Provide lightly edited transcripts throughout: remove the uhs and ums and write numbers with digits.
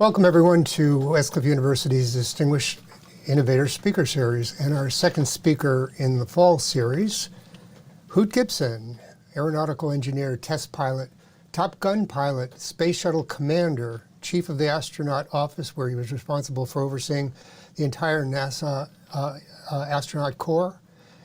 Welcome everyone to Westcliff University's Distinguished Innovator Speaker Series and our second speaker in the fall series, Hoot Gibson, aeronautical engineer, test pilot, Top Gun pilot, space shuttle commander, chief of the astronaut office where he was responsible for overseeing the entire NASA astronaut corps,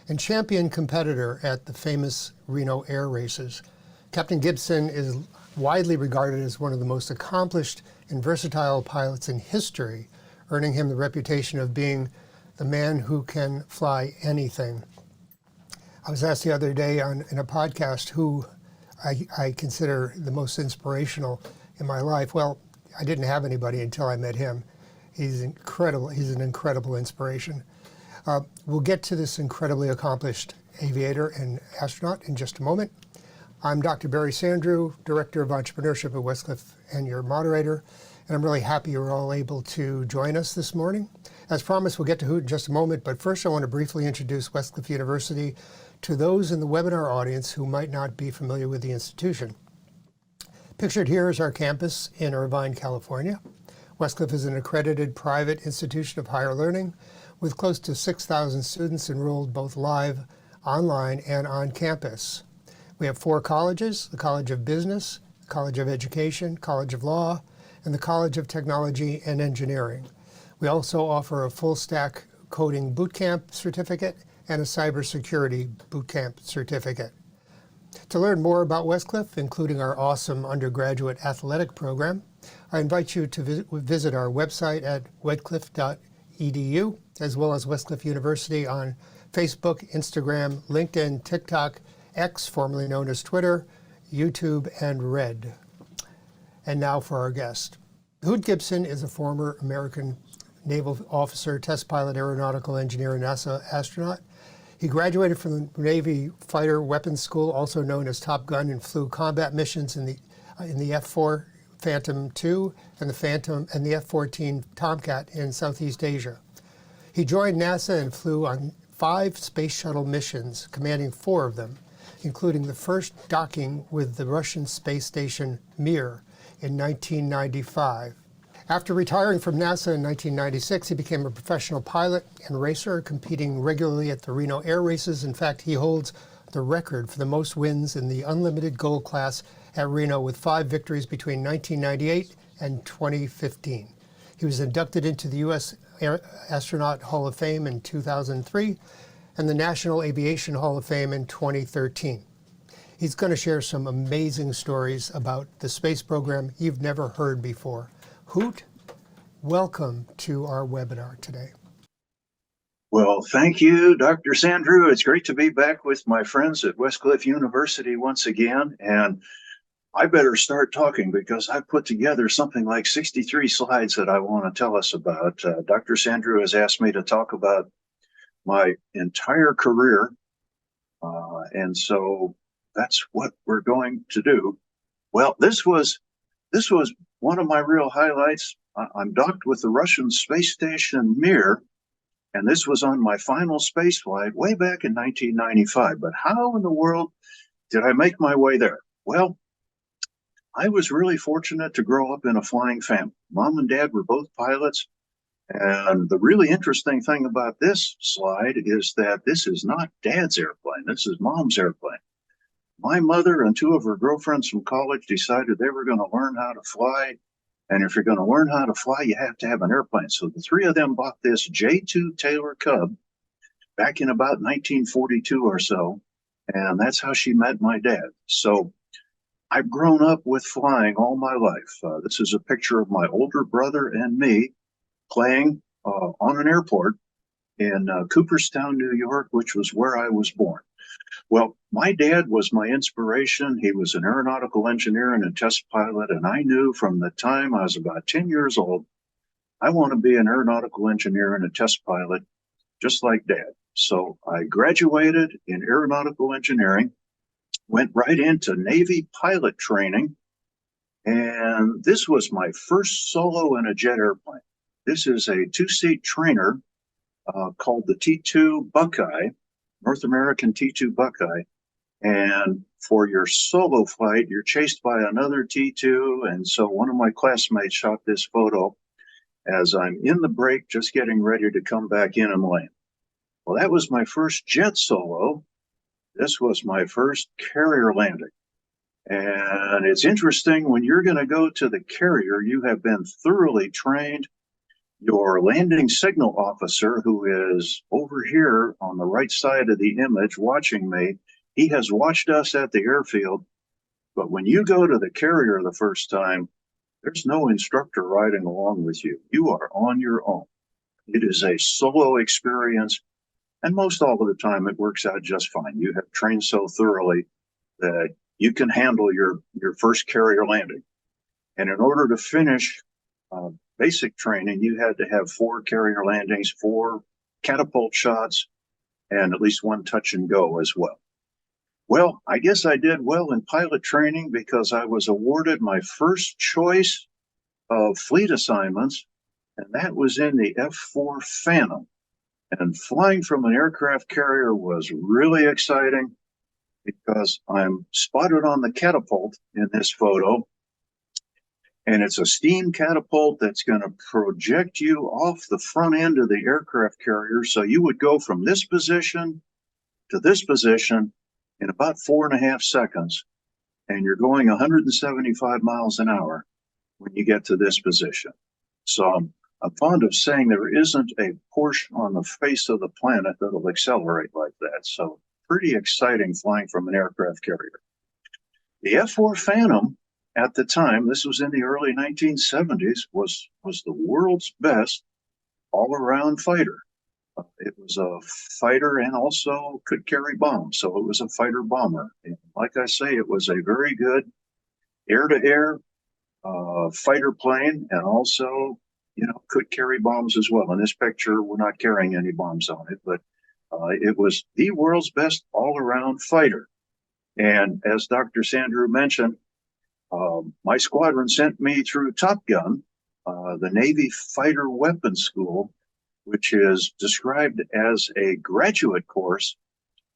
and champion competitor at the famous Reno air races. Captain Gibson is widely regarded as one of the most accomplished and versatile pilots in history, earning him the reputation of being the man who can fly anything. I was asked the other day in a podcast who I consider the most inspirational in my life. Well, I didn't have anybody until I met him. He's incredible. He's an incredible inspiration. We'll get to this incredibly accomplished aviator and astronaut in just a moment. I'm Dr. Barry Sandrew, Director of Entrepreneurship at Westcliff and your moderator, and I'm really happy you're all able to join us this morning. As promised, we'll get to Hoot in just a moment, but first I want to briefly introduce Westcliff University to those in the webinar audience who might not be familiar with the institution. Pictured here is our campus in Irvine, California. Westcliff is an accredited private institution of higher learning with close to 6,000 students enrolled both live, online, and on campus. We have 4 colleges: the College of Business, the College of Education, College of Law, and the College of Technology and Engineering. We also offer a full stack coding bootcamp certificate and a cybersecurity bootcamp certificate. To learn more about Westcliff, including our awesome undergraduate athletic program, I invite you to visit our website at westcliff.edu, as well as Westcliff University on Facebook, Instagram, LinkedIn, TikTok, X, formerly known as Twitter, YouTube, and Red. And now for our guest. Hoot Gibson is a former American naval officer, test pilot, aeronautical engineer, and NASA astronaut. He graduated from the Naval Fighter Weapons School, also known as TOPGUN, and flew combat missions in the F-4 Phantom II and the F-14 Tomcat in Southeast Asia. He joined NASA and flew on 5 space shuttle missions, commanding 4 of them, including the first docking with the Russian space station Mir in 1995. After retiring from NASA in 1996, he became a professional pilot and racer, competing regularly at the Reno air races. In fact, he holds the record for the most wins in the unlimited gold class at Reno, with 5 victories between 1998 and 2015. He was inducted into the U.S. Astronaut Hall of Fame in 2003 and the National Aviation Hall of Fame in 2013. He's going to share some amazing stories about the space program you've never heard before. Hoot, welcome to our webinar today. Well, thank you, Dr. Sandrew. It's great to be back with my friends at Westcliff University once again. And I better start talking because I've put together something like 63 slides that I want to tell us about. Dr. Sandrew has asked me to talk about my entire career, and so that's what we're going to do. Well, this was one of my real highlights. I'm docked with the Russian space station Mir, and this was on my final space flight way back in 1995. But how in the world did I make my way there? Well, I was really fortunate to grow up in a flying family. Mom and Dad were both pilots. And the really interesting thing about this slide is that this is not Dad's airplane. This is Mom's airplane. My mother and 2 of her girlfriends from college decided they were going to learn how to fly. And if you're going to learn how to fly, you have to have an airplane. So the 3 of them bought this J2 Taylor Cub back in about 1942 or so. And that's how she met my dad. So I've grown up with flying all my life. This is a picture of my older brother and me playing on an airport in Cooperstown, New York, which was where I was born. Well, my dad was my inspiration. He was an aeronautical engineer and a test pilot, and I knew from the time I was about 10 years old, I want to be an aeronautical engineer and a test pilot, just like Dad. So I graduated in aeronautical engineering, went right into Navy pilot training, and this was my first solo in a jet airplane. This is a 2-seat trainer called the T2 Buckeye, North American T2 Buckeye. And for your solo flight, you're chased by another T-2. And so one of my classmates shot this photo as I'm in the break, just getting ready to come back in and land. Well, that was my first jet solo. This was my first carrier landing. And it's interesting, when you're going to go to the carrier, you have been thoroughly trained. Your landing signal officer, who is over here on the right side of the image watching me, he has watched us at the airfield. But when you go to the carrier the first time, there's no instructor riding along with you. You are on your own. It is a solo experience, and most all of the time it works out just fine. You have trained so thoroughly that you can handle your first carrier landing. And in order to finish basic training, you had to have 4 carrier landings, 4 catapult shots, and at least 1 touch and go as well. Well, I guess I did well in pilot training because I was awarded my first choice of fleet assignments, and that was in the F-4 Phantom. And flying from an aircraft carrier was really exciting because I'm spotted on the catapult in this photo, and it's a steam catapult that's going to project you off the front end of the aircraft carrier. So you would go from this position to this position in about 4.5 seconds, and you're going 175 miles an hour when you get to this position. So I'm fond of saying there isn't a portion on the face of the planet that'll accelerate like that. So pretty exciting flying from an aircraft carrier. The F-4 Phantom at the time, this was in the early 1970s, was the world's best all-around fighter. It was a fighter and also could carry bombs, so it was a fighter bomber. And like I say, it was a very good air-to-air fighter plane, and also, could carry bombs as well. In this picture, we're not carrying any bombs on it, but it was the world's best all-around fighter. And as Dr. Sandrew mentioned, my squadron sent me through TOPGUN, the Navy Fighter Weapons School, which is described as a graduate course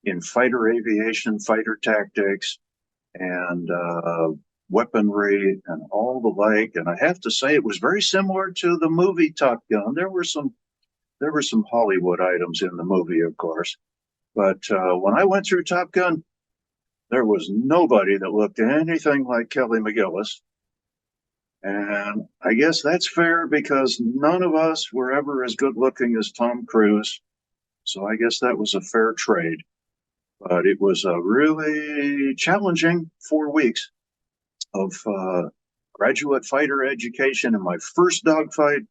in fighter aviation, fighter tactics, and weaponry, and all the like. And I have to say, it was very similar to the movie Top Gun. There were some Hollywood items in the movie, of course, but when I went through Top Gun, there was nobody that looked anything like Kelly McGillis. And I guess that's fair because none of us were ever as good looking as Tom Cruise. So I guess that was a fair trade. But it was a really challenging 4 weeks of graduate fighter education. And my first dogfight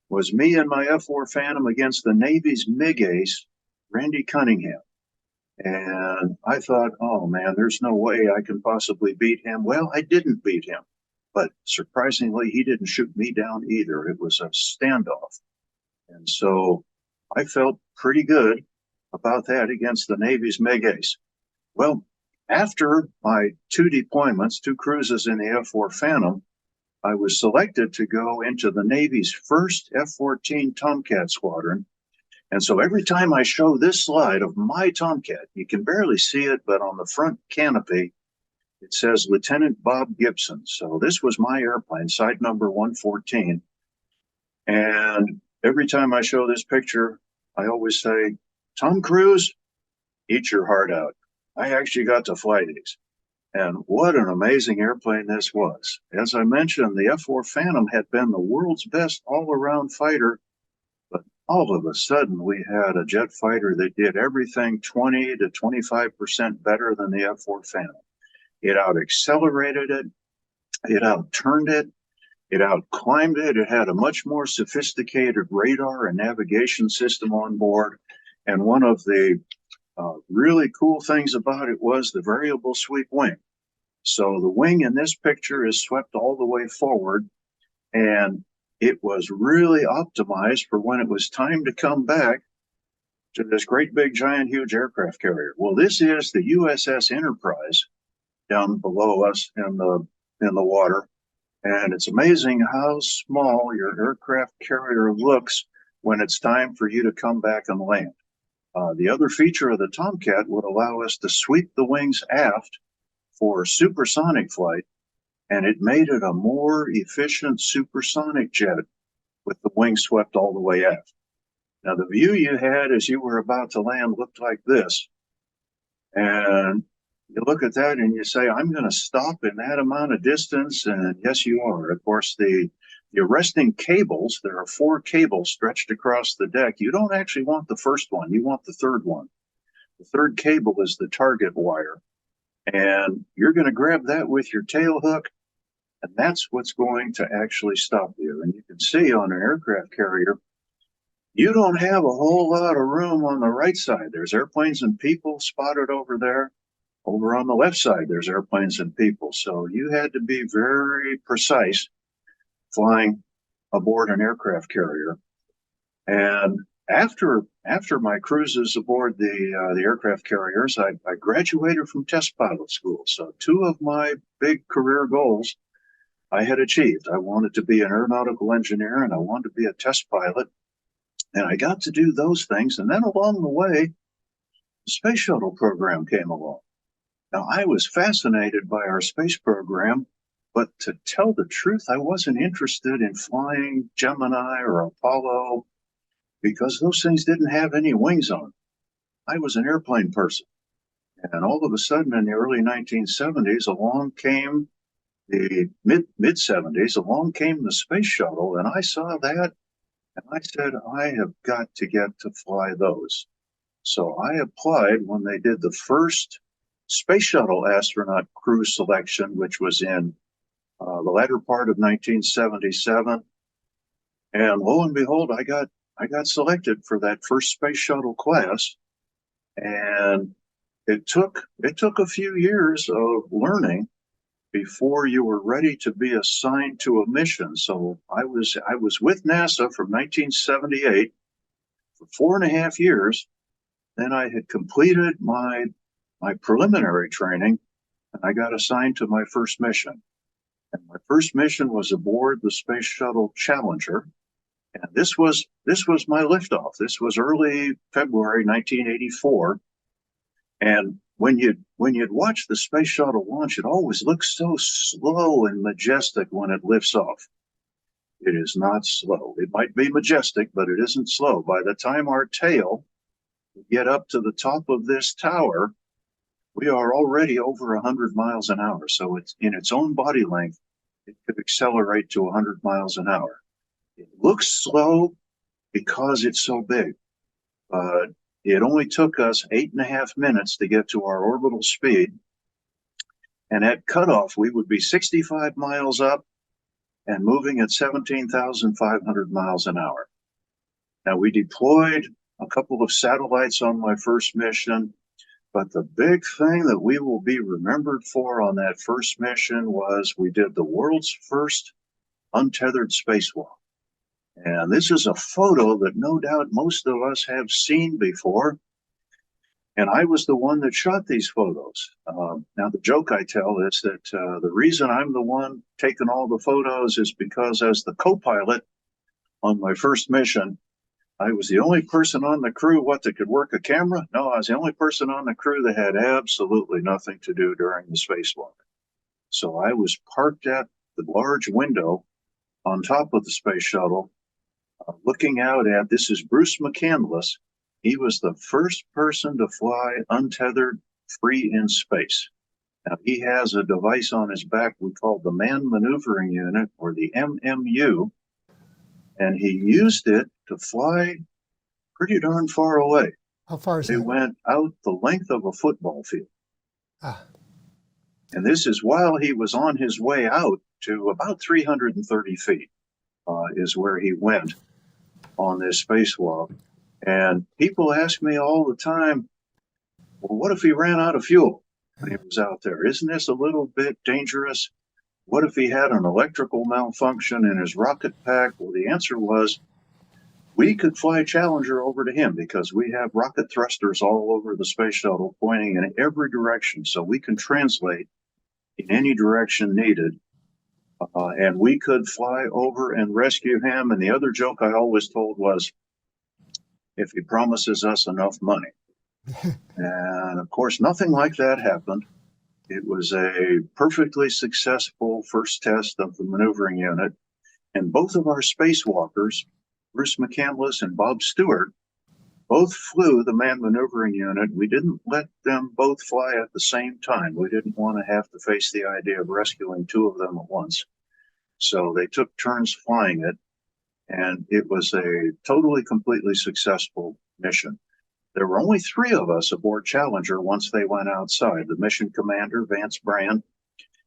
was me and my F-4 Phantom against the Navy's MiG ace, Randy Cunningham. And I thought, oh man, there's no way I can possibly beat him. Well, I didn't beat him. But surprisingly, he didn't shoot me down either. It was a standoff. And so I felt pretty good about that against the Navy's MiG ace. Well, after my 2 deployments, 2 cruises in the F-4 Phantom, I was selected to go into the Navy's first F-14 Tomcat squadron. And so every time I show this slide of my Tomcat, you can barely see it, but on the front canopy, it says Lieutenant Bob Gibson. So this was my airplane, side number 114. And every time I show this picture, I always say, Tom Cruise, eat your heart out. I actually got to fly these. And what an amazing airplane this was. As I mentioned, the F-4 Phantom had been the world's best all-around fighter, but all of a sudden we had a jet fighter that did everything 20 to 25% better than the F-4 Phantom. It out-accelerated it, it out-turned it, it out-climbed it. It had a much more sophisticated radar and navigation system on board. And one of the really cool things about it was the variable sweep wing. So the wing in this picture is swept all the way forward, and it was really optimized for when it was time to come back to this great big giant huge aircraft carrier. Well, this is the USS Enterprise down below us in the water. And it's amazing how small your aircraft carrier looks when it's time for you to come back and land. The other feature of the Tomcat would allow us to sweep the wings aft for supersonic flight, and it made it a more efficient supersonic jet with the wings swept all the way aft. Now, the view you had as you were about to land looked like this. And you look at that and you say, I'm going to stop in that amount of distance. And yes, you are. Of course, the arresting cables, there are 4 cables stretched across the deck. You don't actually want the first one. You want the third one. The third cable is the target wire. And you're going to grab that with your tail hook. And that's what's going to actually stop you. And you can see on an aircraft carrier, you don't have a whole lot of room on the right side. There's airplanes and people spotted over there. Over on the left side, there's airplanes and people. So you had to be very precise flying aboard an aircraft carrier. And after my cruises aboard the aircraft carriers, I graduated from test pilot school. So 2 of my big career goals I had achieved. I wanted to be an aeronautical engineer and I wanted to be a test pilot. And I got to do those things. And then along the way, the space shuttle program came along. Now, I was fascinated by our space program, but to tell the truth, I wasn't interested in flying Gemini or Apollo because those things didn't have any wings on them. I was an airplane person. And all of a sudden in the early 1970s, along came the mid 70s, along came the space shuttle. And I saw that and I said, I have got to get to fly those. So I applied when they did the first space shuttle astronaut crew selection, which was in the latter part of 1977. And lo and behold, I got selected for that first space shuttle class. And it took a few years of learning before you were ready to be assigned to a mission. So I was with NASA from 1978 for 4.5 years. Then I had completed my preliminary training and I got assigned to my first mission. And my first mission was aboard the Space Shuttle Challenger. And this was my liftoff. This was early February 1984. And when you'd watch the space shuttle launch, it always looks so slow and majestic when it lifts off. It is not slow. It might be majestic, but it isn't slow. By the time our tail would get up to the top of this tower, we are already over 100 miles an hour. So it's in its own body length, it could accelerate to 100 miles an hour. It looks slow because it's so big, but it only took us 8.5 minutes to get to our orbital speed. And at cutoff, we would be 65 miles up and moving at 17,500 miles an hour. Now, we deployed a couple of satellites on my first mission, but the big thing that we will be remembered for on that first mission was we did the world's first untethered spacewalk. And this is a photo that no doubt most of us have seen before. And I was the one that shot these photos. Now, the joke I tell is that the reason I'm the one taking all the photos is because as the co-pilot on my first mission, I was the only person on the crew that could work a camera. No, I was the only person on the crew that had absolutely nothing to do during the spacewalk. So I was parked at the large window on top of the space shuttle, looking out at, this is Bruce McCandless. He was the first person to fly untethered, free in space. Now, he has a device on his back we call the Man Maneuvering Unit, or the MMU, and he used it to fly pretty darn far away. How far is They that? went out the length of a football field. Ah, And this is while he was on his way out to about 330 feet is where he went on this spacewalk. And people ask me all the time, well, what if he ran out of fuel when he was out there? Isn't this a little bit dangerous? What if he had an electrical malfunction in his rocket pack? Well, the answer was, we could fly Challenger over to him because we have rocket thrusters all over the space shuttle pointing in every direction. So we can translate in any direction needed. And we could fly over and rescue him. And the other joke I always told was, if he promises us enough money. And of course, nothing like that happened. It was a perfectly successful first test of the maneuvering unit, and both of our spacewalkers, Bruce McCandless and Bob Stewart, both flew the manned maneuvering unit. We didn't let them both fly at the same time. We didn't want to have to face the idea of rescuing two of them at once. So they took turns flying it, and it was a totally, completely successful mission. There were only three of us aboard Challenger once they went outside: the mission commander, Vance Brand,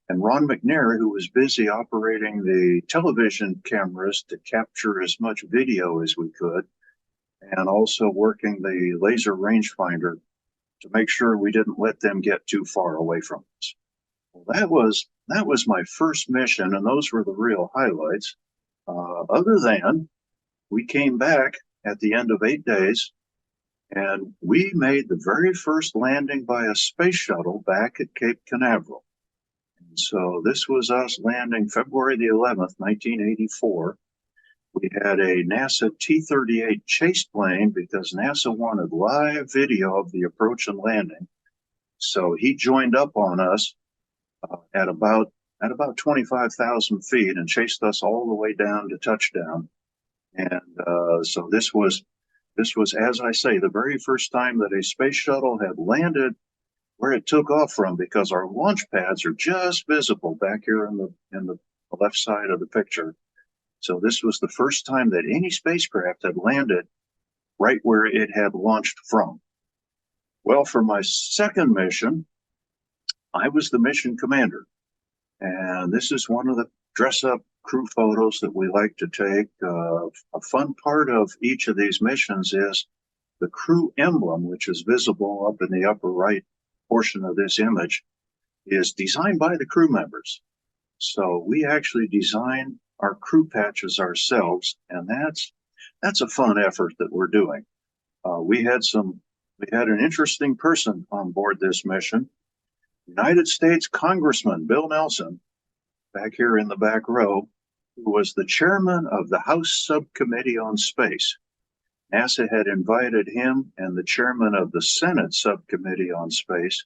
and Ron McNair, who was busy operating the television cameras to capture as much video as we could, and also working the laser rangefinder to make sure we didn't let them get too far away from us. Well, that was my first mission, and those were the real highlights. Other than we came back at the end of 8 days, and we made the very first landing by a space shuttle back at Cape Canaveral. And so this was us landing February the 11th, 1984. We had a NASA T-38 chase plane because NASA wanted live video of the approach and landing. So he joined up on us at about 25,000 feet and chased us all the way down to touchdown. And so this was, as I say, the very first time that a space shuttle had landed where it took off from, because our launch pads are just visible back here in the left side of the picture. So this was the first time that any spacecraft had landed right where it had launched from. Well, for my second mission, I was the mission commander. And this is one of the dress-up crew photos that we like to take. A fun part of each of these missions is the crew emblem, which is visible up in the upper right portion of this image, is designed by the crew members. So we actually design our crew patches ourselves, and that's a fun effort that we're doing. We had an interesting person on board this mission. United States Congressman Bill Nelson, back here in the back row, who was the chairman of the House Subcommittee on Space. NASA had invited him and the chairman of the Senate Subcommittee on Space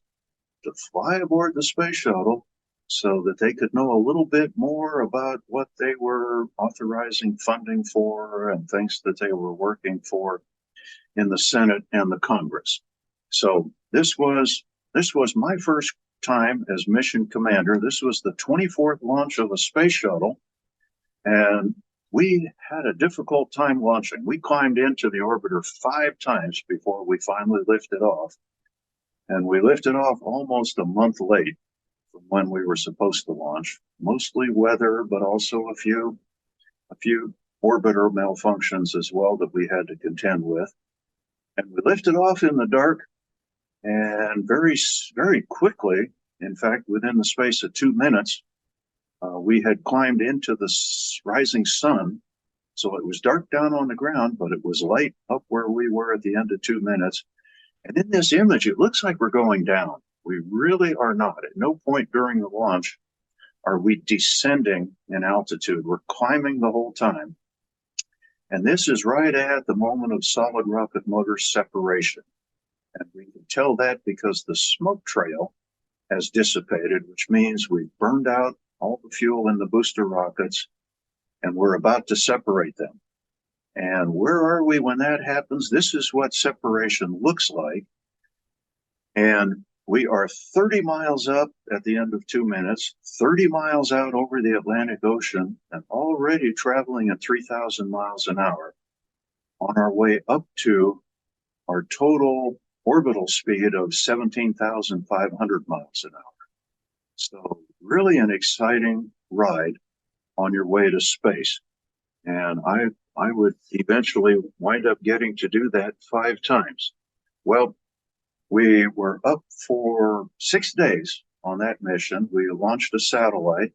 to fly aboard the space shuttle so that they could know a little bit more about what they were authorizing funding for and things that they were working for in the Senate and the Congress. So this was my first time as mission commander. This was the 24th launch of a space shuttle, and we had a difficult time launching. We climbed into the orbiter 5 times before we finally lifted off, and we lifted off almost a month late from when we were supposed to launch. Mostly weather, but also a few orbiter malfunctions as well that we had to contend with. And we lifted off in the dark, and very, very quickly, in fact, within the space of 2 minutes, we had climbed into the rising sun. So it was dark down on the ground, but it was light up where we were at the end of 2 minutes. And in this image, it looks like we're going down. We really are not. At no point during the launch are we descending in altitude. We're climbing the whole time. And this is right at the moment of solid rocket motor separation. And we can tell that because the smoke trail has dissipated, which means we've burned out all the fuel in the booster rockets, and we're about to separate them. And where are we when that happens? This is what separation looks like. And we are 30 miles up at the end of 2 minutes, 30 miles out over the Atlantic Ocean, and already traveling at 3,000 miles an hour on our way up to our total orbital speed of 17,500 miles an hour. So really an exciting ride on your way to space. And I would eventually wind up getting to do that 5 times. Well, we were up for 6 days on that mission. We launched a satellite,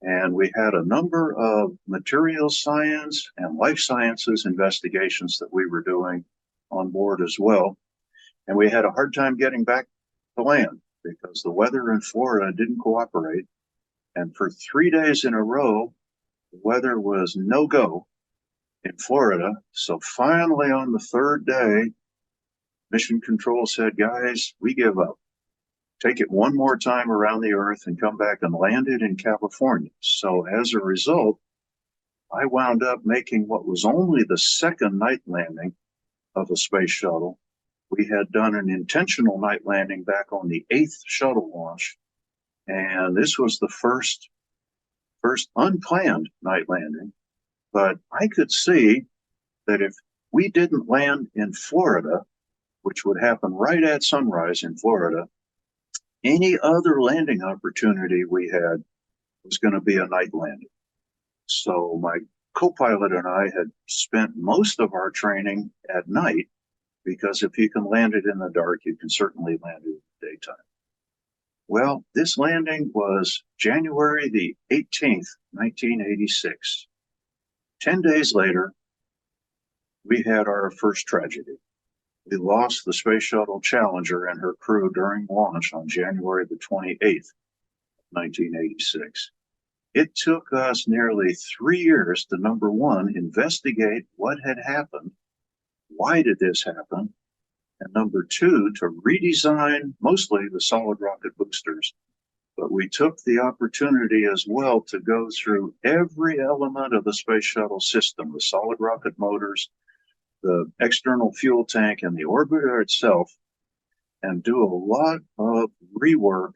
and we had a number of material science and life sciences investigations that we were doing on board as well. And we had a hard time getting back to land because the weather in Florida didn't cooperate. And for 3 days in a row, the weather was no go in Florida. So finally, on the 3rd day, Mission Control said, guys, we give up. take it one more time around the Earth, and come back and land it in California. So as a result, I wound up making what was only the second night landing of a space shuttle. We had done an intentional night landing back on the 8th shuttle launch, and this was the first unplanned night landing. But I could see that if we didn't land in Florida, which would happen right at sunrise in Florida, any other landing opportunity we had was going to be a night landing. So my co-pilot and I had spent most of our training at night, because if you can land it in the dark, you can certainly land it in the daytime. Well, this landing was January the 18th, 1986. 10 days later, we had our first tragedy. We lost the Space Shuttle Challenger and her crew during launch on January the 28th, 1986. It took us nearly 3 years to, number one, investigate what had happened, why did this happen, and number two, to redesign mostly the solid rocket boosters. But we took the opportunity as well to go through every element of the Space Shuttle system, the solid rocket motors, the external fuel tank, and the orbiter itself, and do a lot of rework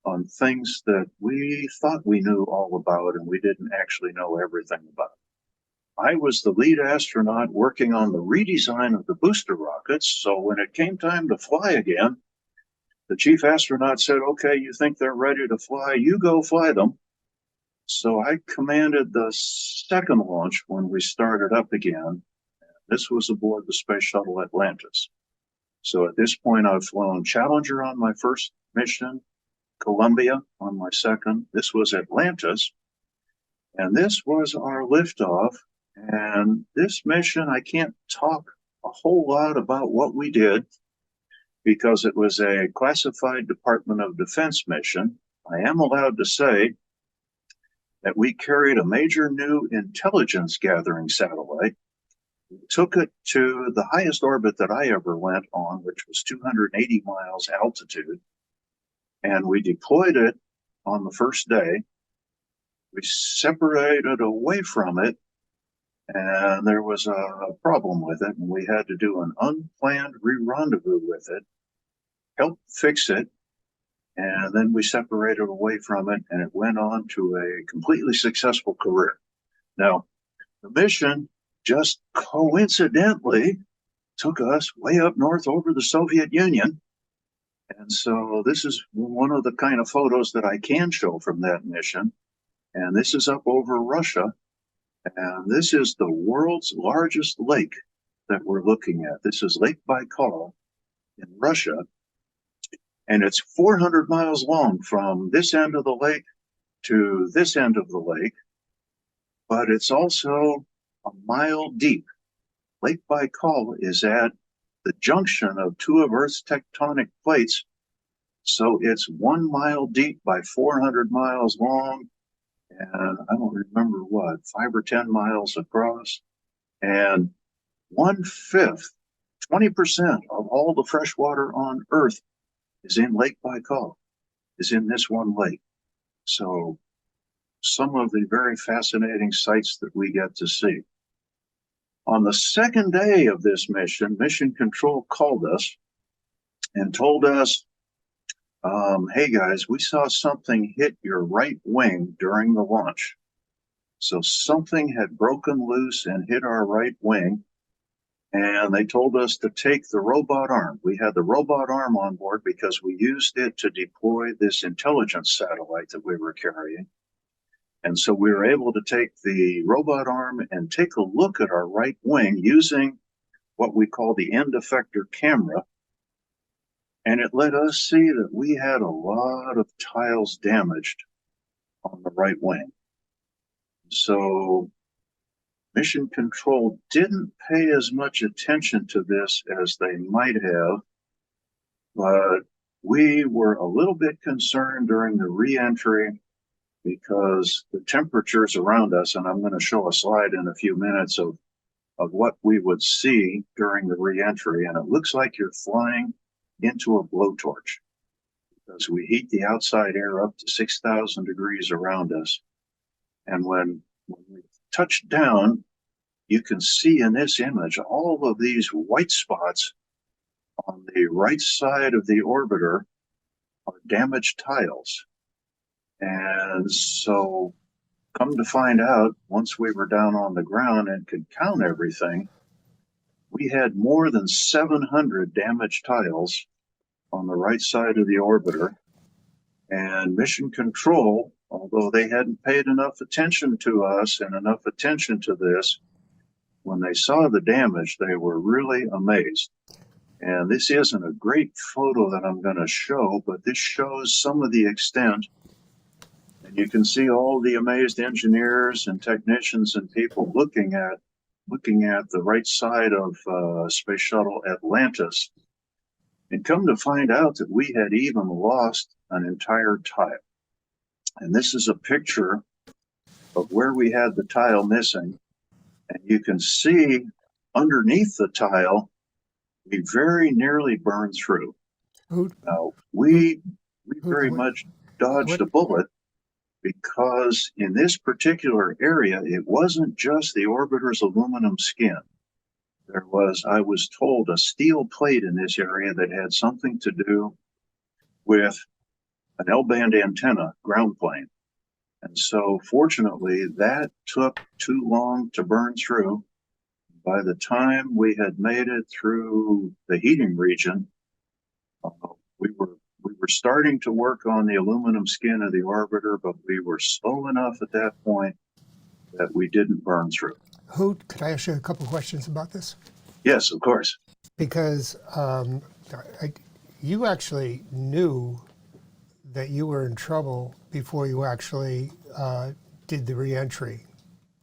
on things that we thought we knew all about and we didn't actually know everything about. I was the lead astronaut working on the redesign of the booster rockets, so when it came time to fly again, the chief astronaut said, "Okay, you think they're ready to fly, you go fly them." So I commanded the second launch when we started up again. This was aboard the Space Shuttle Atlantis. So at this point, I've flown Challenger on my first mission, Columbia on my second. This was Atlantis, and this was our liftoff. And this mission, I can't talk a whole lot about what we did because it was a classified Department of Defense mission. I am allowed to say that we carried a major new intelligence gathering satellite. We took it to the highest orbit that I ever went on, which was 280 miles altitude. And we deployed it on the first day. We separated away from it, and there was a problem with it, and we had to do an unplanned re-rendezvous with it, help fix it, and then we separated away from it, and it went on to a completely successful career. Now, the mission just coincidentally took us way up north over the Soviet Union. And so this is one of the kind of photos that I can show from that mission. And this is up over Russia. And this is the world's largest lake that we're looking at. This is Lake Baikal in Russia. And it's 400 miles long from this end of the lake to this end of the lake. But it's also a mile deep. Lake Baikal is at the junction of two of Earth's tectonic plates. So it's 1 mile deep by 400 miles long. And I don't remember what, 5 or 10 miles across. And 1/5, 20% of all the fresh water on Earth is in Lake Baikal, is in this one lake. So some of the very fascinating sights that we get to see. On the second day of this mission, Mission Control called us and told us, hey guys, we saw something hit your right wing during the launch. So something had broken loose and hit our right wing. And they told us to take the robot arm. We had the robot arm on board because we used it to deploy this intelligence satellite that we were carrying. And so we were able to take the robot arm and take a look at our right wing using what we call the end effector camera. And it let us see that we had a lot of tiles damaged on the right wing. So Mission Control didn't pay as much attention to this as they might have, but we were a little bit concerned during the re-entry because the temperatures around us, and I'm going to show a slide in a few minutes of what we would see during the re-entry, and it looks like you're flying into a blowtorch. because we heat the outside air up to 6,000 degrees around us. And when we touch down, you can see in this image all of these white spots on the right side of the orbiter are damaged tiles. And so, come to find out, once we were down on the ground and could count everything, we had more than 700 damaged tiles on the right side of the orbiter. And Mission Control, although they hadn't paid enough attention to us and enough attention to this, when they saw the damage, they were really amazed. And this isn't a great photo that I'm going to show, but this shows some of the extent. And you can see all the amazed engineers and technicians and people looking at the right side of Space Shuttle Atlantis. And come to find out that we had even lost an entire tile. And this is a picture of where we had the tile missing. And you can see underneath the tile, we very nearly burned through. Now, we very much dodged a bullet, because in this particular area, it wasn't just the orbiter's aluminum skin. There was, I was told, a steel plate in this area that had something to do with an L-band antenna ground plane. And so fortunately, that took too long to burn through. By the time we had made it through the heating region, we were starting to work on the aluminum skin of the orbiter, but we were slow enough at that point that we didn't burn through. Hoot, could I ask you a couple questions about this? Yes, of course. Because you actually knew that you were in trouble before you actually did the reentry,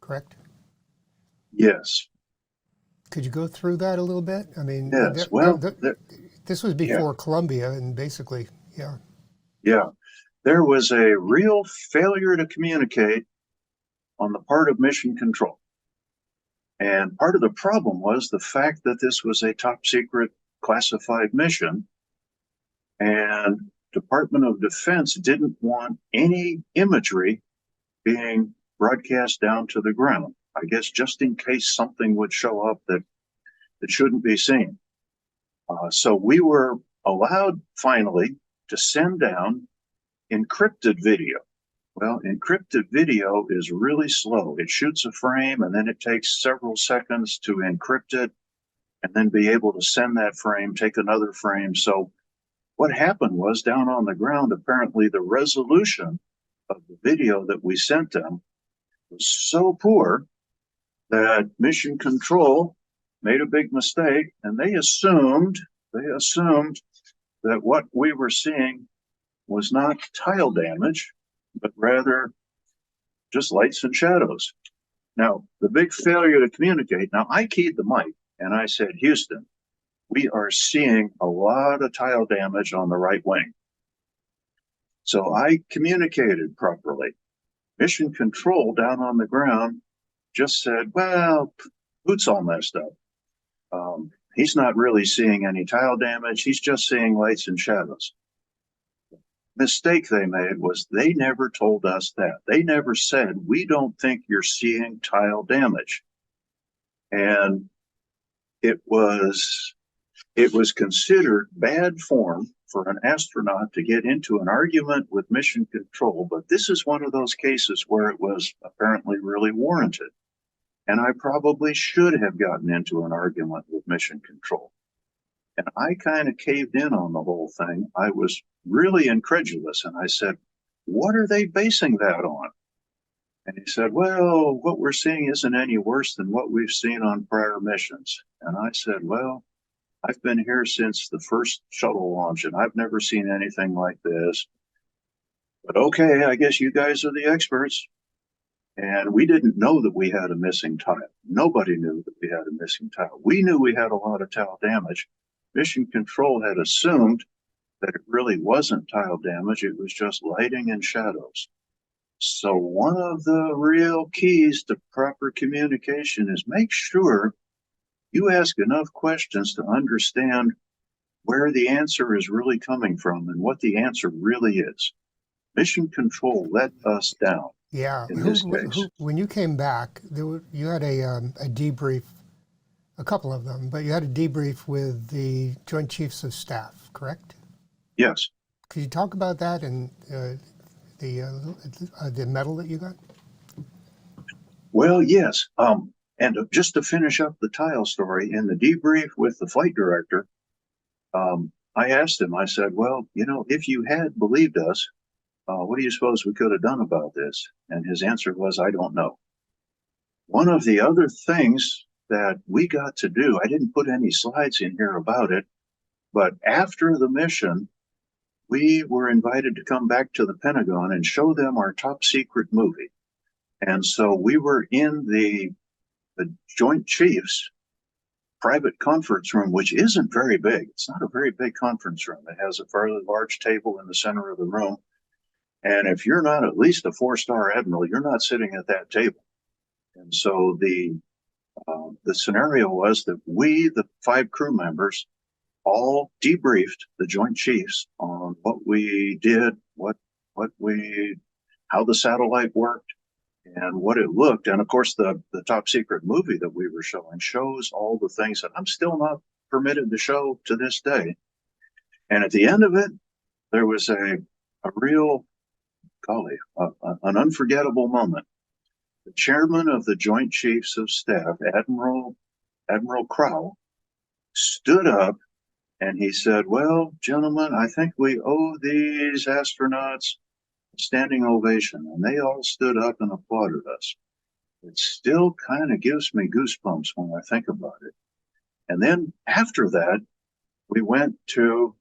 correct? Yes. Could you go through that a little bit? I mean, yes. This was before Columbia, and basically, yeah. Yeah. There was a real failure to communicate on the part of Mission Control. And part of the problem was the fact that this was a top secret classified mission, and Department of Defense didn't want any imagery being broadcast down to the ground. I guess just in case something would show up that shouldn't be seen. So we were allowed finally to send down encrypted video. Well, encrypted video is really slow. It shoots a frame and then it takes several seconds to encrypt it and then be able to send that frame, take another frame. So what happened was, down on the ground, apparently the resolution of the video that we sent them was so poor that Mission Control made a big mistake, and they assumed that what we were seeing was not tile damage, but rather just lights and shadows. Now, the big failure to communicate, now I keyed the mic and I said, Houston, we are seeing a lot of tile damage on the right wing. So I communicated properly. Mission Control down on the ground just said, well, Hoot's all messed up. He's not really seeing any tile damage. He's just seeing lights and shadows. Mistake they made was they never told us that. They never said, we don't think you're seeing tile damage. And it was considered bad form for an astronaut to get into an argument with Mission Control, but this is one of those cases where it was apparently really warranted. And I probably should have gotten into an argument with Mission Control. And I kind of caved in on the whole thing. I was really incredulous. And I said, what are they basing that on? And he said, well, what we're seeing isn't any worse than what we've seen on prior missions. And I said, well, I've been here since the first shuttle launch, and I've never seen anything like this. But okay, I guess you guys are the experts. And we didn't know that we had a missing tile. Nobody knew that we had a missing tile. We knew we had a lot of tile damage. Mission Control had assumed that it really wasn't tile damage. It was just lighting and shadows. So one of the real keys to proper communication is make sure you ask enough questions to understand where the answer is really coming from and what the answer really is. Mission control let us down Yeah. in this case. When you came back, you had a debrief, a couple of them, but you had a debrief with the Joint Chiefs of Staff, correct? Yes. Could you talk about that and the medal that you got? Well, yes. And just to finish up the tile story, in the debrief with the flight director, I asked him, I said, well, if you had believed us, what do you suppose we could have done about this? And his answer was, I don't know. One of the other things that we got to do, I didn't put any slides in here about it, but after the mission, we were invited to come back to the Pentagon and show them our top secret movie. And so we were in the Joint Chiefs private conference room, which isn't very big. It's not a very big conference room. It has a fairly large table in the center of the room. And if you're not at least a 4-star admiral, you're not sitting at that table. And so the scenario was that we, the 5 crew members, all debriefed the Joint Chiefs on what we did, how the satellite worked, and what it looked. And of course, the top secret movie that we were showing shows all the things that I'm still not permitted to show to this day. And at the end of it, there was a real, an unforgettable moment. The chairman of the Joint Chiefs of Staff, Admiral Crow, stood up and he said, well, gentlemen, I think we owe these astronauts a standing ovation. And they all stood up and applauded us. It still kind of gives me goosebumps when I think about it. And then after that, we went to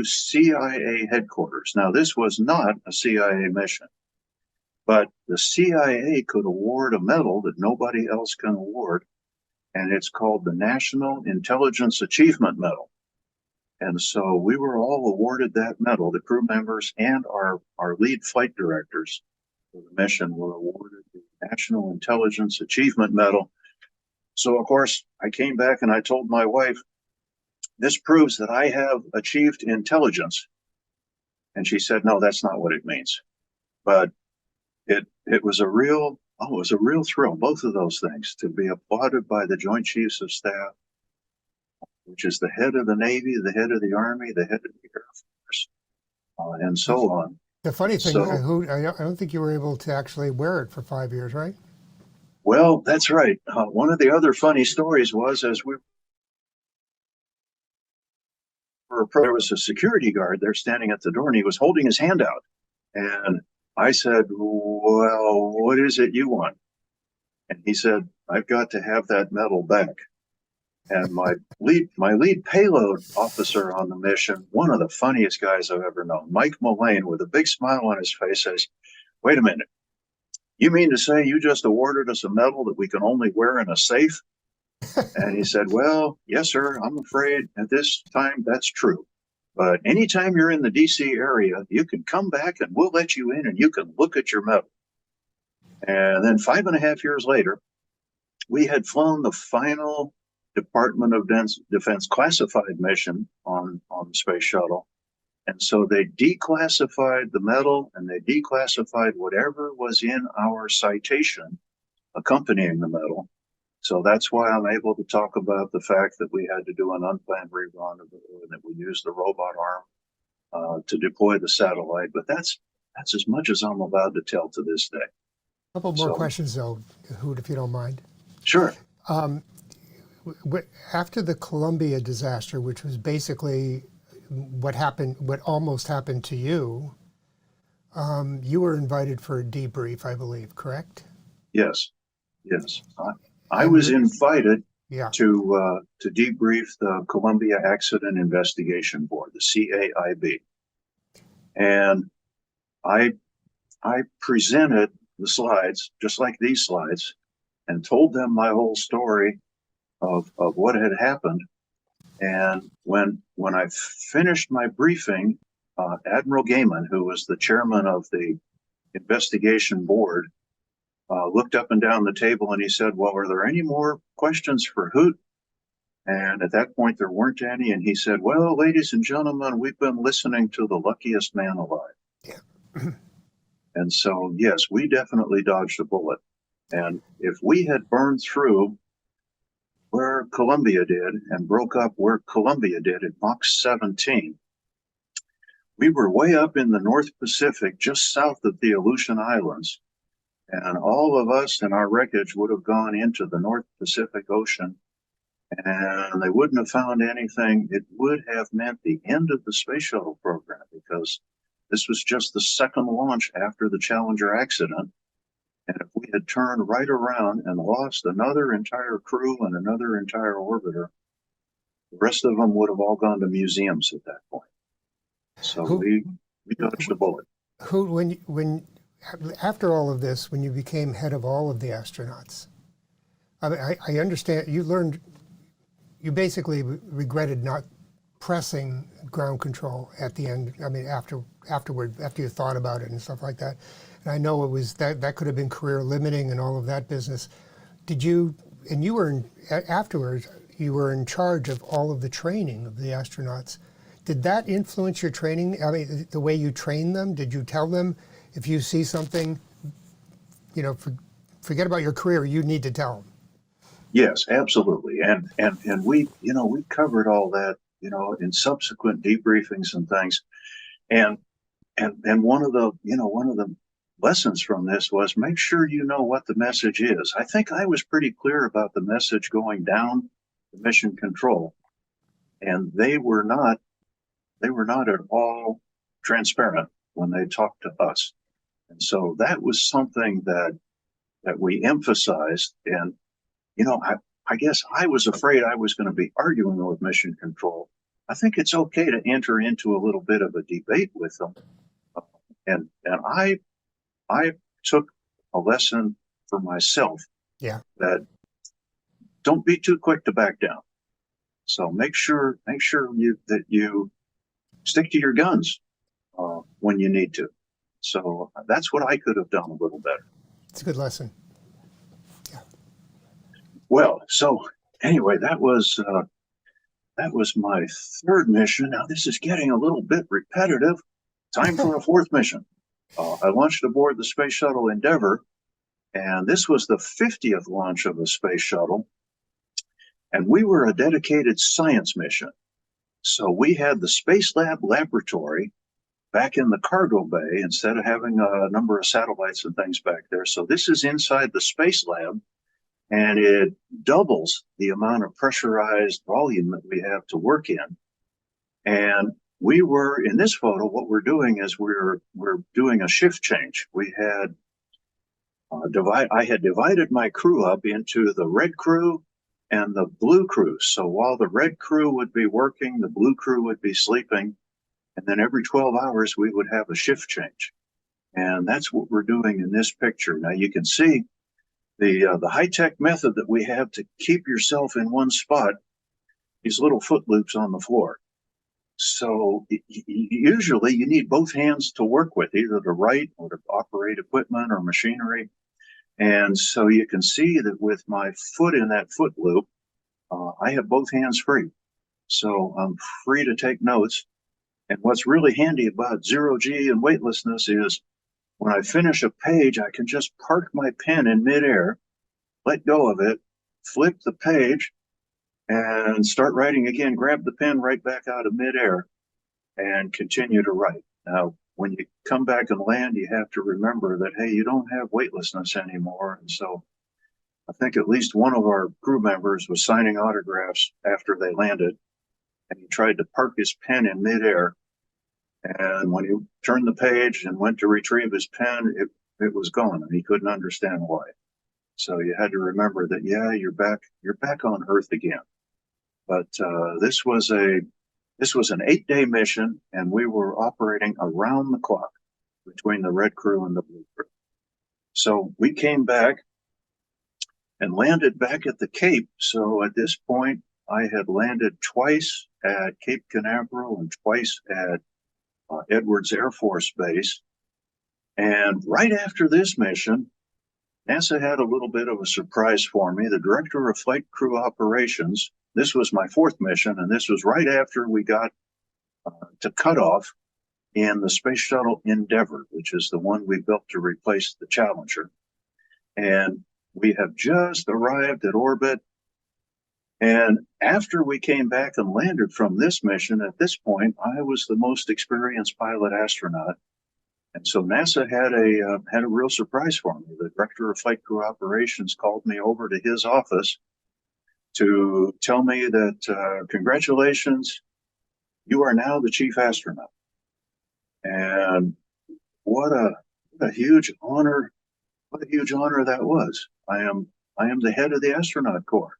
CIA headquarters. Now, this was not a CIA mission, but the CIA could award a medal that nobody else can award, and it's called the National Intelligence Achievement Medal. And so we were all awarded that medal. The crew members and our lead flight directors for the mission were awarded the National Intelligence Achievement Medal. So, of course, I came back and I told my wife, this proves that I have achieved intelligence. And she said, no, that's not what it means. But it was a real thrill, both of those things, to be applauded by the Joint Chiefs of Staff, which is the head of the Navy, the head of the Army, the head of the Air Force, and so on. The funny thing, So, I don't think you were able to actually wear it for 5 years, right? well, that's right. One of the other funny stories was, as we were, there was a security guard there standing at the door, and he was holding his hand out. And I said, well, what is it you want? And he said, I've got to have that medal back. And my lead payload officer on the mission, one of the funniest guys I've ever known, Mike Mullane, with a big smile on his face, says, wait a minute, you mean to say you just awarded us a medal that we can only wear in a safe? And he said, well, yes, sir, I'm afraid at this time that's true. But anytime you're in the DC area, you can come back and we'll let you in and you can look at your medal. And then 5.5 years later, we had flown the final Department of Defense classified mission on the space shuttle. And so they declassified the medal and they declassified whatever was in our citation accompanying the medal. So that's why I'm able to talk about the fact that we had to do an unplanned rerun of it, and that we used the robot arm to deploy the satellite. But that's as much as I'm allowed to tell to this day. A couple more questions, though, Hoot, if you don't mind. Sure. After the Columbia disaster, which was basically what almost happened to you, you were invited for a debrief, I believe, correct? Yes. I was invited Yeah. to debrief the Columbia Accident Investigation Board, the CAIB, and I presented the slides, just like these slides, and told them my whole story of what had happened. And when I finished my briefing, Admiral Gaiman, who was the chairman of the investigation board, looked up and down the table and he said, well, are there any more questions for Hoot? And at that point, there weren't any. And he said, well, ladies and gentlemen, we've been listening to the luckiest man alive. Yeah. And so, yes, we definitely dodged a bullet. And if we had burned through where Columbia did and broke up where Columbia did at Mach 17, we were way up in the North Pacific, just south of the Aleutian Islands. And all of us and our wreckage would have gone into the North Pacific Ocean, and they wouldn't have found anything. It would have meant the end of the space shuttle program, because this was just the second launch after the Challenger accident. And if we had turned right around and lost another entire crew and another entire orbiter, the rest of them would have all gone to museums at that point. So we dodged a bullet. Who, when after all of this, when you became head of all of the astronauts, I understand you basically regretted not pressing ground control at the end. I mean, after you thought about it and stuff like that. And I know it was that could have been career limiting and all of that business. Did you? And you were afterwards. You were in charge of all of the training of the astronauts. Did that influence your training? I mean, the way you train them? Did you tell them if you see something, forget about your career, you need to tell them? Yes, absolutely. And we covered all that, in subsequent debriefings and things. And one of the lessons from this was make sure you know what the message is. I think I was pretty clear about the message going down the mission control, and they were not at all transparent when they talked to us. And so that was something that we emphasized. And, I guess I was afraid I was going to be arguing with mission control. I think it's okay to enter into a little bit of a debate with them. And I took a lesson for myself. Yeah. That don't be too quick to back down. So make sure that you stick to your guns when you need to. So that's what I could have done a little better. It's a good lesson. Yeah. Well, so anyway, that was my third mission. Now this is getting a little bit repetitive. Time for a fourth mission. I launched aboard the Space Shuttle Endeavour, and this was the 50th launch of the Space Shuttle. And we were a dedicated science mission. So we had the Space Lab laboratory back in the cargo bay instead of having a number of satellites and things back there. So this is inside the Space Lab, and it doubles the amount of pressurized volume that we have to work in. And we were, in this photo, what we're doing is we're doing a shift change. We had I had divided my crew up into the red crew and the blue crew. So while the red crew would be working, the blue crew would be sleeping. And then every 12 hours, we would have a shift change. And that's what we're doing in this picture. Now you can see the high-tech method that we have to keep yourself in one spot, these little foot loops on the floor. So usually you need both hands to work with, either to write or to operate equipment or machinery. And so you can see that with my foot in that foot loop, I have both hands free. So I'm free to take notes. And what's really handy about zero-G and weightlessness is when I finish a page, I can just park my pen in midair, let go of it, flip the page, and start writing again, grab the pen right back out of midair, and continue to write. Now, when you come back and land, you have to remember that, hey, you don't have weightlessness anymore. And so I think at least one of our crew members was signing autographs after they landed, and he tried to park his pen in midair. And when he turned the page and went to retrieve his pen, it was gone, and he couldn't understand why. So you had to remember that, yeah, you're back on Earth again. But this was an 8-day mission, and we were operating around the clock between the red crew and the blue crew. So we came back and landed back at the Cape. So at this point, I had landed twice at Cape Canaveral and twice at Edwards Air Force Base. And right after this mission, NASA had a little bit of a surprise for me. The director of flight crew operations this was my fourth mission, and this was right after we got to cutoff in the Space Shuttle Endeavour, which is the one we built to replace the Challenger. And we have just arrived at orbit. And after we came back and landed from this mission, at this point, I was the most experienced pilot astronaut. And so NASA had a real surprise for me. The director of flight crew operations called me over to his office to tell me that congratulations, you are now the chief astronaut. And what a huge honor! What a huge honor that was. I am the head of the astronaut corps.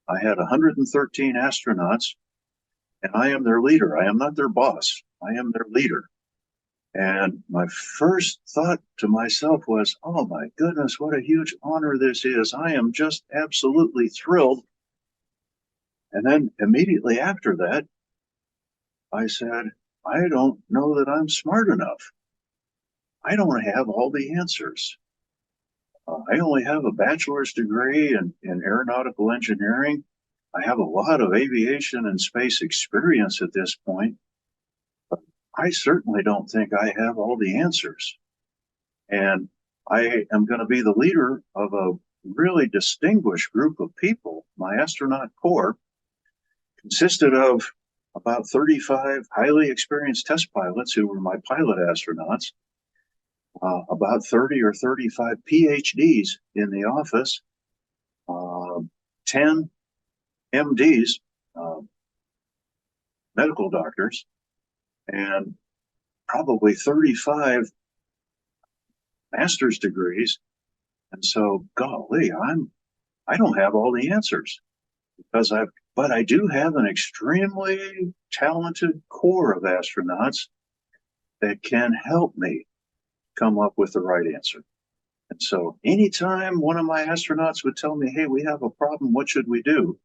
I had 113 astronauts, and I am their leader. I am not their boss. I am their leader. And my first thought to myself was, oh my goodness, what a huge honor this is. I am just absolutely thrilled. And then immediately after that, I said, I don't know that I'm smart enough. I don't have all the answers. I only have a bachelor's degree in aeronautical engineering. I have a lot of aviation and space experience at this point, but I certainly don't think I have all the answers. And I am going to be the leader of a really distinguished group of people. My astronaut corps consisted of about 35 highly experienced test pilots who were my pilot astronauts, about 30 or 35 PhDs in the office, 10 MDs, medical doctors, and probably 35 master's degrees. And so, golly, I don't have all the answers but I do have an extremely talented corps of astronauts that can help me come up with the right answer. And so anytime one of my astronauts would tell me, hey, we have a problem, what should we do?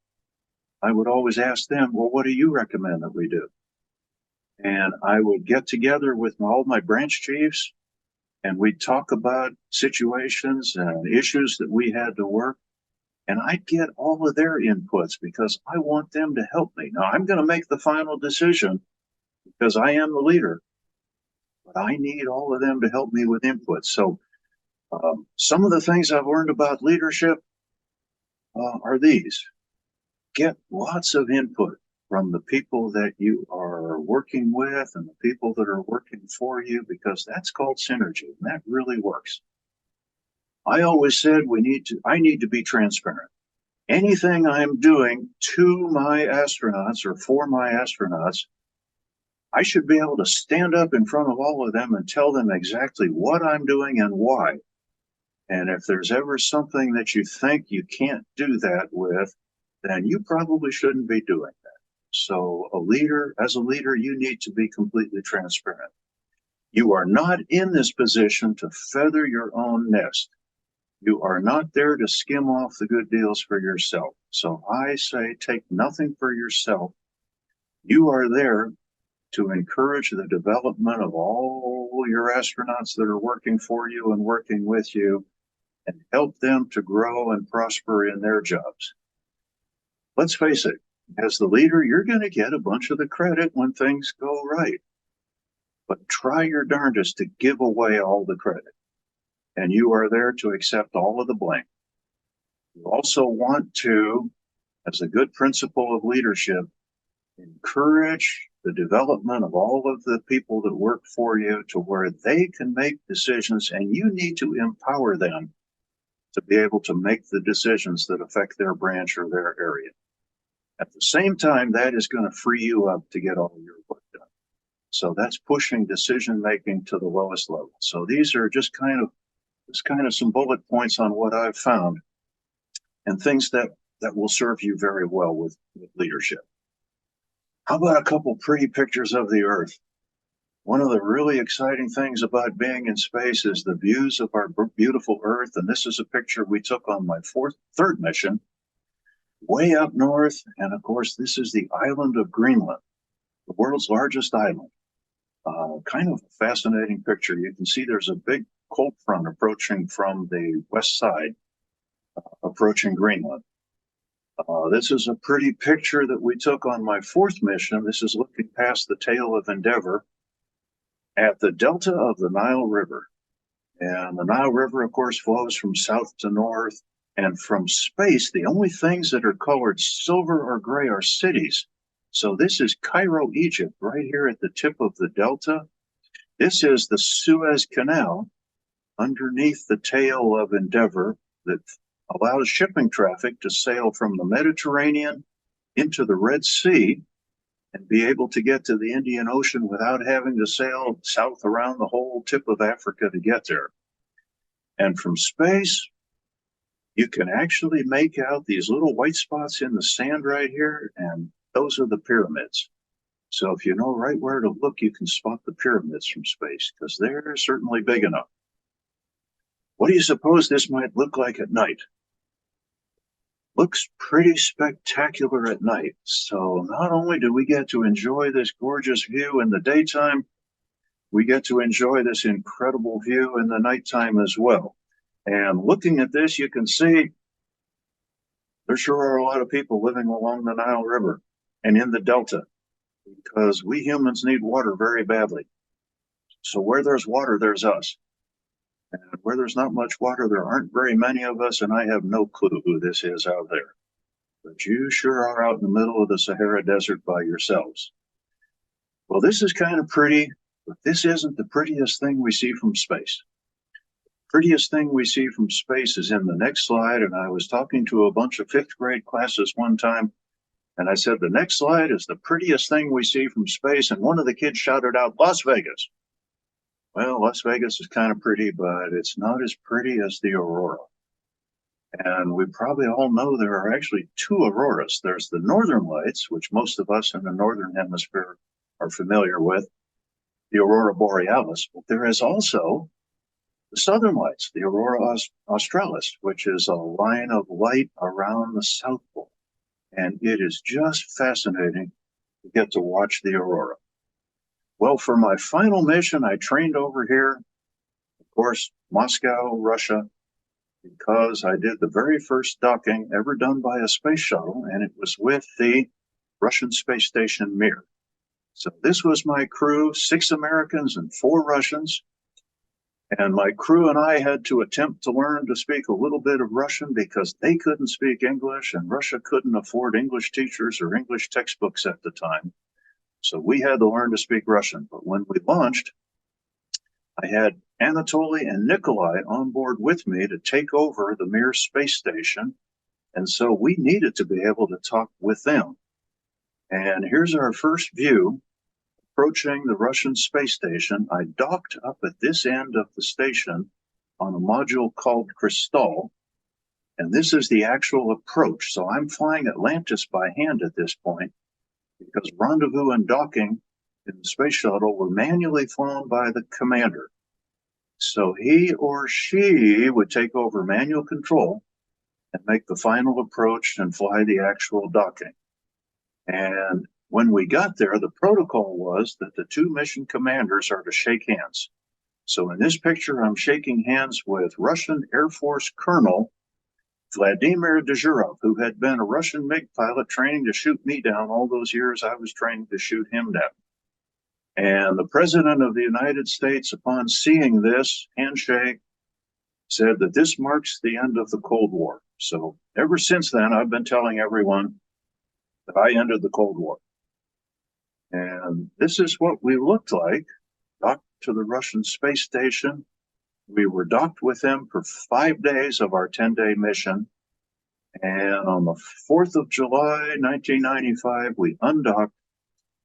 I would always ask them, well, what do you recommend that we do? And I would get together with all my branch chiefs, and we'd talk about situations and issues that we had to work. And I'd get all of their inputs because I want them to help me. Now, I'm going to make the final decision because I am the leader, but I need all of them to help me with input. So some of the things I've learned about leadership are these. Get lots of input from the people that you are working with and the people that are working for you, because that's called synergy, and that really works. I always said I need to be transparent. Anything I'm doing to my astronauts or for my astronauts, I should be able to stand up in front of all of them and tell them exactly what I'm doing and why. And if there's ever something that you think you can't do that with, then you probably shouldn't be doing that. So as a leader, you need to be completely transparent. You are not in this position to feather your own nest. You are not there to skim off the good deals for yourself. So I say, take nothing for yourself. You are there to encourage the development of all your astronauts that are working for you and working with you, and help them to grow and prosper in their jobs. Let's face it, as the leader, you're going to get a bunch of the credit when things go right. But try your darndest to give away all the credit. And you are there to accept all of the blame. You also want to, as a good principle of leadership, encourage the development of all of the people that work for you to where they can make decisions, and you need to empower them to be able to make the decisions that affect their branch or their area. At the same time, that is going to free you up to get all your work done. So that's pushing decision-making to the lowest level. So these are just kind of some bullet points on what I've found and things that will serve you very well with leadership. How about a couple pretty pictures of the Earth? One of the really exciting things about being in space is the views of our beautiful Earth. And this is a picture we took on my third mission, way up north. And of course, this is the island of Greenland, the world's largest island. Kind of a fascinating picture. You can see there's a big cold front approaching from the west side, approaching Greenland. This is a pretty picture that we took on my fourth mission. This is looking past the tail of Endeavour at the delta of the Nile River. And the Nile River, of course, flows from south to north. And from space, the only things that are colored silver or gray are cities. So this is Cairo, Egypt, right here at the tip of the delta. This is the Suez Canal underneath the tail of Endeavour that allows shipping traffic to sail from the Mediterranean into the Red Sea and be able to get to the Indian Ocean without having to sail south around the whole tip of Africa to get there. And from space, you can actually make out these little white spots in the sand right here, and those are the pyramids. So if you know right where to look, you can spot the pyramids from space, because they're certainly big enough. What do you suppose this might look like at night? Looks pretty spectacular at night. So not only do we get to enjoy this gorgeous view in the daytime, we get to enjoy this incredible view in the nighttime as well. And looking at this, you can see there sure are a lot of people living along the Nile River and in the Delta, because we humans need water very badly. So where there's water, there's us. And where there's not much water, there aren't very many of us, and I have no clue who this is out there. But you sure are out in the middle of the Sahara Desert by yourselves. Well, this is kind of pretty, but this isn't the prettiest thing we see from space. The prettiest thing we see from space is in the next slide, and I was talking to a bunch of fifth grade classes one time, and I said, the next slide is the prettiest thing we see from space, and one of the kids shouted out, Las Vegas. Well, Las Vegas is kind of pretty, but it's not as pretty as the aurora. And we probably all know there are actually two auroras. There's the northern lights, which most of us in the northern hemisphere are familiar with, the aurora borealis, but there is also the southern lights, the aurora australis, which is a line of light around the South Pole. And it is just fascinating to get to watch the aurora. Well, for my final mission, I trained over here, of course, Moscow, Russia, because I did the very first docking ever done by a space shuttle, and it was with the Russian space station Mir. So this was my crew, 6 Americans and 4 Russians. And my crew and I had to attempt to learn to speak a little bit of Russian because they couldn't speak English, and Russia couldn't afford English teachers or English textbooks at the time. So we had to learn to speak Russian. But when we launched, I had Anatoly and Nikolai on board with me to take over the Mir space station. And so we needed to be able to talk with them. And here's our first view approaching the Russian space station. I docked up at this end of the station on a module called Kristall. And this is the actual approach. So I'm flying Atlantis by hand at this point, because rendezvous and docking in the space shuttle were manually flown by the commander. So he or she would take over manual control and make the final approach and fly the actual docking. And when we got there, the protocol was that the 2 mission commanders are to shake hands. So in this picture, I'm shaking hands with Russian Air Force Colonel Vladimir Dezhurov, who had been a Russian MiG pilot training to shoot me down all those years I was training to shoot him down. And the President of the United States, upon seeing this handshake, said that this marks the end of the Cold War. So ever since then, I've been telling everyone that I ended the Cold War. And this is what we looked like, docked to the Russian space station. We were docked with them for 5 days of our 10-day mission. And on the 4th of July, 1995, we undocked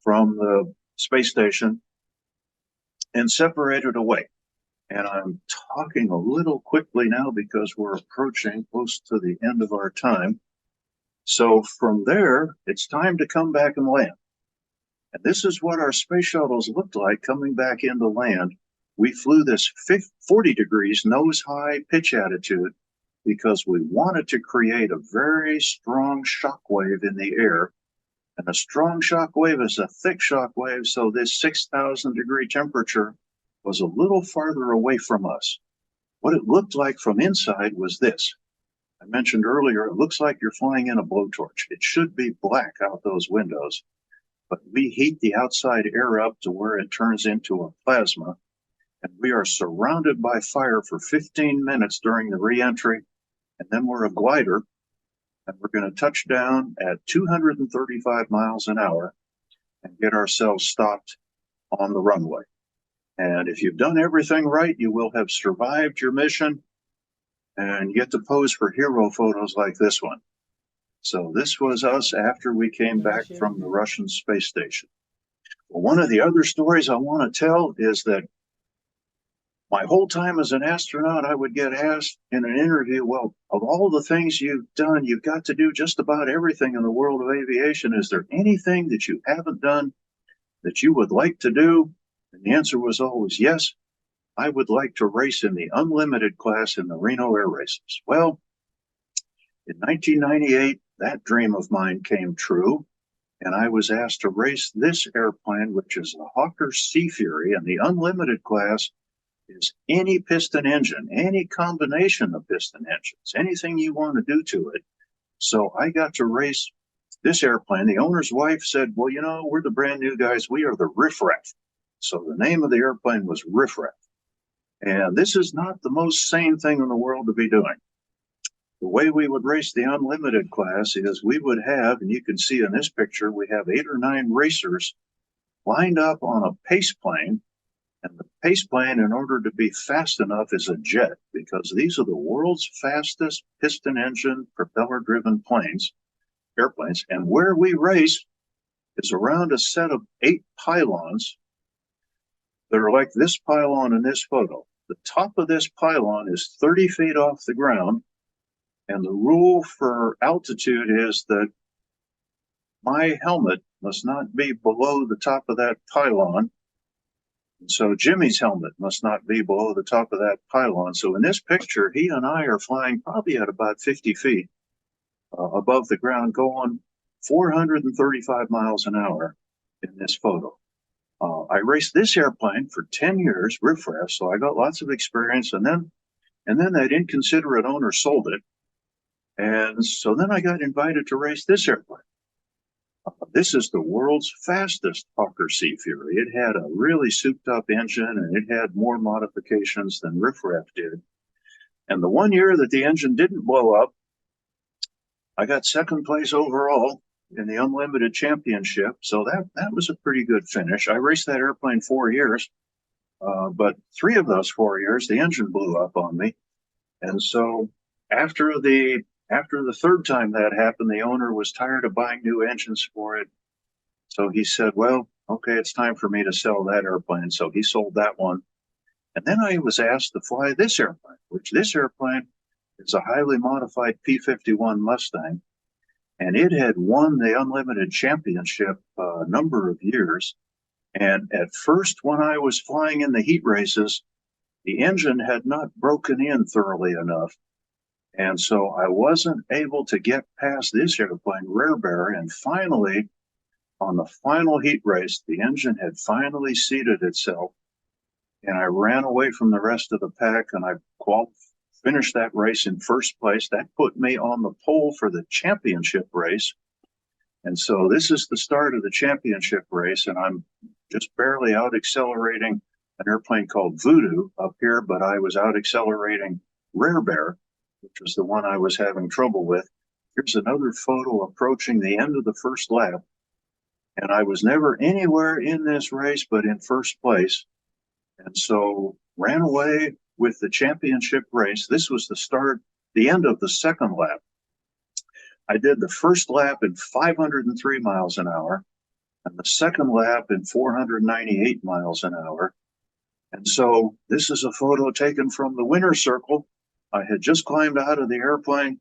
from the space station and separated away. And I'm talking a little quickly now because we're approaching close to the end of our time. So from there, it's time to come back and land. And this is what our space shuttles looked like coming back into land. We flew this 40 degrees nose-high pitch attitude because we wanted to create a very strong shock wave in the air. And a strong shock wave is a thick shock wave, so this 6,000 degree temperature was a little farther away from us. What it looked like from inside was this. I mentioned earlier, it looks like you're flying in a blowtorch. It should be black out those windows, but we heat the outside air up to where it turns into a plasma, and we are surrounded by fire for 15 minutes during the reentry, and then we're a glider, and we're going to touch down at 235 miles an hour and get ourselves stopped on the runway. And if you've done everything right, you will have survived your mission and get to pose for hero photos like this one. So this was us after we came back from the Russian space station. Well, one of the other stories I want to tell is that my whole time as an astronaut, I would get asked in an interview, well, of all the things you've done, you've got to do just about everything in the world of aviation. Is there anything that you haven't done that you would like to do? And the answer was always yes. I would like to race in the unlimited class in the Reno Air Races. Well, in 1998, that dream of mine came true, and I was asked to race this airplane, which is the Hawker Sea Fury, and the unlimited class is any piston engine, any combination of piston engines, anything you want to do to it. So I got to race this airplane. The owner's wife said, well, you know, we're the brand new guys. We are the riffraff. So the name of the airplane was Riffraff. And this is not the most sane thing in the world to be doing. The way we would race the unlimited class is we would have, and you can see in this picture, we have 8 or 9 racers lined up on a pace plane. And the pace plane, in order to be fast enough, is a jet, because these are the world's fastest piston engine, propeller-driven airplanes. And where we race is around a set of 8 pylons that are like this pylon in this photo. The top of this pylon is 30 feet off the ground, and the rule for altitude is that my helmet must not be below the top of that pylon. And so Jimmy's helmet must not be below the top of that pylon. So in this picture, he and I are flying probably at about 50 feet above the ground, going 435 miles an hour in this photo. I raced this airplane for 10 years, riffraff, so I got lots of experience. And then that inconsiderate owner sold it. And so then I got invited to race this airplane. This is the world's fastest Hawker Sea Fury. It had a really souped up engine, and it had more modifications than riffraff did. And the one year that the engine didn't blow up, I got second place overall in the Unlimited Championship. So that was a pretty good finish. I raced that airplane 4 years, but 3 of those 4 years, the engine blew up on me. And so after the 3rd time that happened, the owner was tired of buying new engines for it. So he said, well, okay, it's time for me to sell that airplane. So he sold that one. And then I was asked to fly this airplane, which this airplane is a highly modified P-51 Mustang. And it had won the Unlimited Championship a number of years. And at first, when I was flying in the heat races, the engine had not broken in thoroughly enough. And so I wasn't able to get past this airplane, rear bear. And finally, on the final heat race, the engine had finally seated itself. And I ran away from the rest of the pack, and I finished that race in first place. That put me on the pole for the championship race. And so this is the start of the championship race, and I'm just barely out accelerating an airplane called Voodoo up here, but I was out accelerating Rare Bear, which was the one I was having trouble with. Here's another photo approaching the end of the first lap. And I was never anywhere in this race but in first place. And so ran away with the championship race. This was the end of the second lap. I did the first lap in 503 miles an hour and the second lap in 498 miles an hour. And so this is a photo taken from the winner's circle. I had just climbed out of the airplane,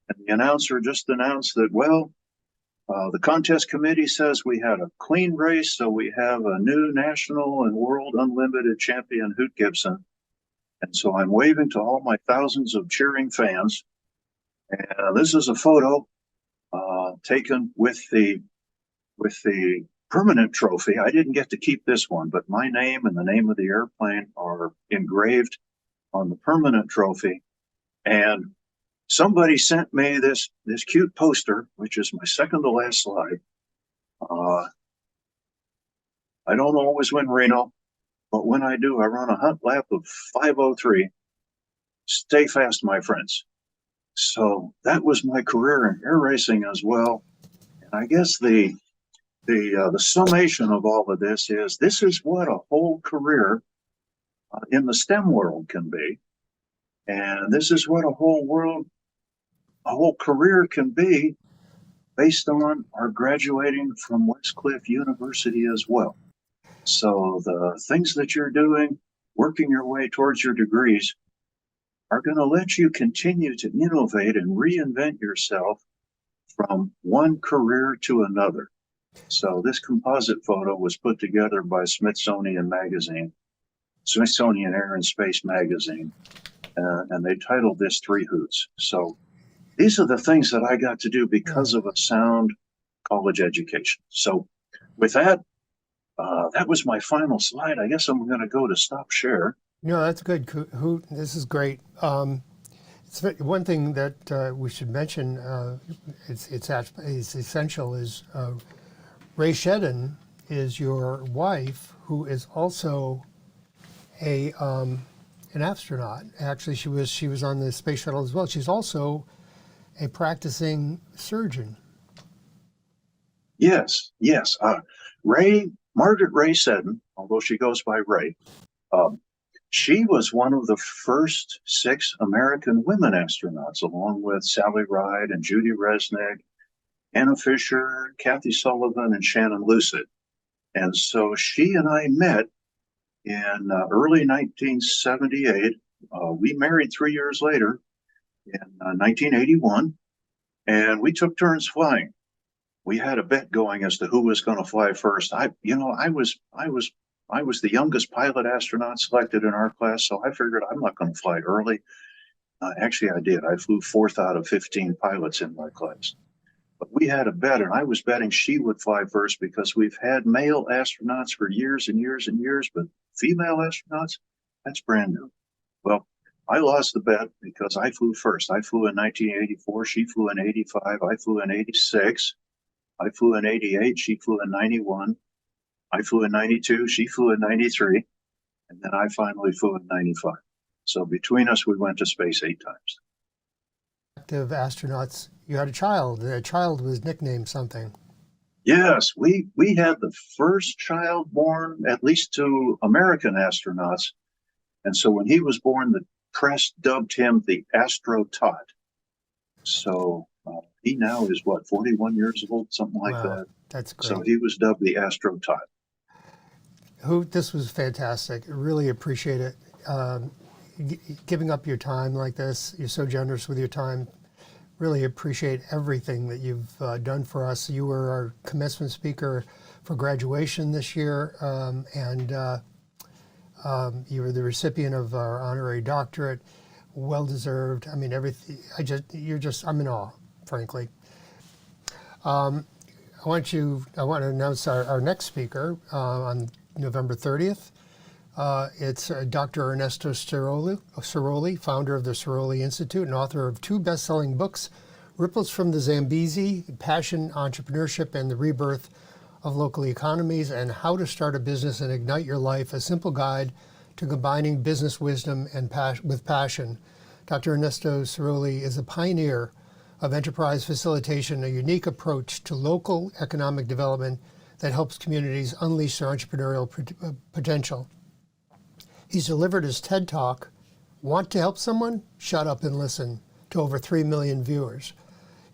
and the announcer just announced that, well, the contest committee says we had a clean race, so we have a new national and world unlimited champion, Hoot Gibson. And so I'm waving to all my thousands of cheering fans. And this is a photo taken with the permanent trophy. I didn't get to keep this one, but my name and the name of the airplane are engraved on the permanent trophy. And somebody sent me this cute poster, which is my second to last slide. I don't always win Reno, but when I do, I run a hunt lap of 5:03. Stay fast, my friends. So that was my career in air racing as well. And I guess the summation of all of this is what a whole career in the STEM world can be. And this is what a whole career can be based on our graduating from Westcliff University as well. So the things that you're doing, working your way towards your degrees, are going to let you continue to innovate and reinvent yourself from one career to another. So this composite photo was put together by Smithsonian Air and Space Magazine, and they titled this 3 Hoots. So these are the things that I got to do because of a sound college education. So with that, that was my final slide. I guess I'm going to go to stop share. No, that's good, Hoot. This is great. It's one thing that we should mention. It's essential. Is Ray Shedden is your wife, who is also an astronaut. Actually, she was on the space shuttle as well. She's also a practicing surgeon. Yes. Margaret Ray Seddon, although she goes by Ray, she was one of the first 6 American women astronauts, along with Sally Ride and Judy Resnick, Anna Fisher, Kathy Sullivan, and Shannon Lucid. And so she and I met in early 1978. We married 3 years later in 1981, and we took turns flying. We had a bet going as to who was going to fly first. I was the youngest pilot astronaut selected in our class, so I figured I'm not going to fly early. Actually, I did. I flew 4th out of 15 pilots in my class. But we had a bet, and I was betting she would fly first because we've had male astronauts for years and years and years, but female astronauts, that's brand new. Well, I lost the bet because I flew first. I flew in 1984. She flew in 85. I flew in 86. I flew in 88. She flew in 91. I flew in 92. She flew in 93. And then I finally flew in 95. So between us, we went to space 8 times. Active astronauts, you had a child. The child was nicknamed something. Yes, we had the first child born, at least to American astronauts. And so when he was born, the press dubbed him the astronaut. So he now is, 41 years old, something like that. That's great. So he was dubbed the astronaut. Hoot, this was fantastic. I really appreciate it. Giving up your time like this. You're so generous with your time. Really appreciate everything that you've done for us. You were our commencement speaker for graduation this year, and you were the recipient of our honorary doctorate. Well deserved. I mean, everything. I'm in awe, frankly. I want to announce our next speaker on November 30th. It's Dr. Ernesto Ciroli, founder of the Ciroli Institute and author of 2 best-selling books, Ripples from the Zambezi, Passion, Entrepreneurship, and the Rebirth of Local Economies, and How to Start a Business and Ignite Your Life, a simple guide to combining business wisdom and with passion. Dr. Ernesto Ciroli is a pioneer of enterprise facilitation, a unique approach to local economic development that helps communities unleash their entrepreneurial potential. He's delivered his TED Talk, Want to Help Someone? Shut Up and Listen, to over 3 million viewers.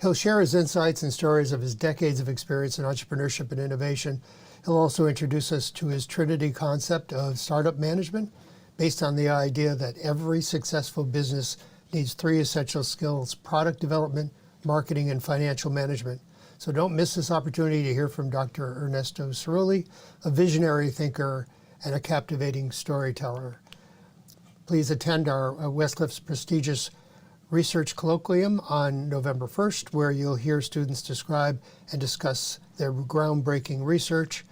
He'll share his insights and stories of his decades of experience in entrepreneurship and innovation. He'll also introduce us to his Trinity concept of startup management, based on the idea that every successful business needs 3 essential skills: product development, marketing, and financial management. So don't miss this opportunity to hear from Dr. Ernesto Ciroli, a visionary thinker and a captivating storyteller. Please attend our Westcliff's prestigious Research Colloquium on November 1st, where you'll hear students describe and discuss their groundbreaking research.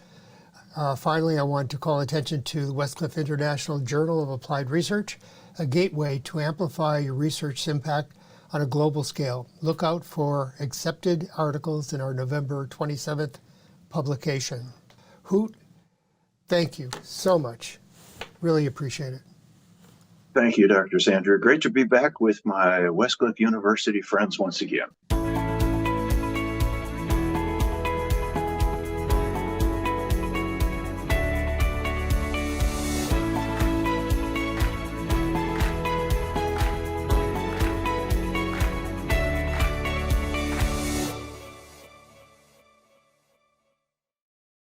Finally, I want to call attention to the Westcliff International Journal of Applied Research, a gateway to amplify your research's impact on a global scale. Look out for accepted articles in our November 27th publication. Hoot, thank you so much. Really appreciate it. Thank you, Dr. Sandra. Great to be back with my Westcliff University friends once again.